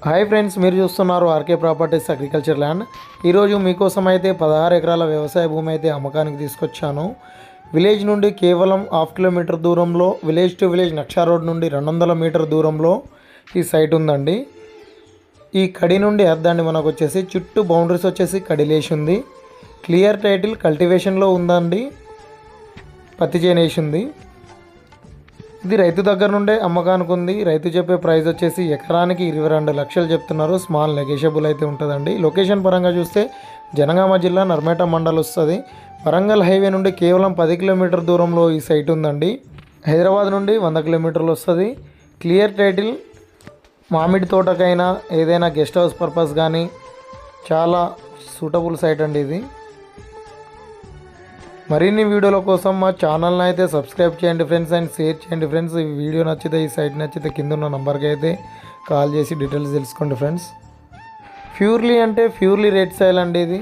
Hi friends, మీరు చూస్తున్నారు RK properties agriculture land. ఈరోజు మీకోసం అయితే 16 ఎకరాల వ్యవసాయ భూమి అయితే అమ్మకానికి తీసుకొచ్చాను. విలేజ్ నుండి కేవలం హాఫ్ కిలోమీటర్ దూరంలో, విలేజ్ టు విలేజ్ నక్షా రోడ్ నుండి 200 మీటర్ దూరంలో ఈ సైట్ ఉందండి. ఈ కడి నుండి అద్దండి మనకు వచ్చేసి చుట్టూ బౌండరీస్ వచ్చేసి కడిలేసి ఉంది. క్లియర్ టైటిల్ కల్టివేషన్లో ఉందండి. పత్తి చేనేసి ఉంది. ఇది రైతు దగ్గర నుండే అమ్మకానికి ఉంది. రైతు చెప్పే ప్రైస్ వచ్చేసి ఎకరానికి 22 లక్షలు చెప్తున్నారు. స్మాల్ నెగోషియబుల్ అయితే ఉంటుందండి. లొకేషన్ పరంగా చూస్తే జనగామ జిల్లా నర్మేట మండల్ వస్తుంది. వరంగల్ హైవే నుండి కేవలం 10 కిలోమీటర్ దూరంలో ఈ సైట్ ఉందండి. హైదరాబాద్ నుండి 100 కిలోమీటర్లు వస్తుంది. క్లియర్ టైటిల్, మామిడి తోటకైనా ఏదైనా గెస్ట్ హౌస్ పర్పస్ కానీ చాలా సూటబుల్ సైట్ అండి ఇది. మరిన్ని వీడియోల కోసం మా ఛానల్ని అయితే సబ్స్క్రైబ్ చేయండి ఫ్రెండ్స్, అండ్ షేర్ చేయండి ఫ్రెండ్స్. ఈ వీడియో నచ్చితే, ఈ సైట్ నచ్చితే కింద ఉన్న నెంబర్కి అయితే కాల్ చేసి డీటెయిల్స్ తెలుసుకోండి ఫ్రెండ్స్. ప్యూర్లీ అంటే ప్యూర్లీ రెడ్ సాయిల్ అండి ఇది.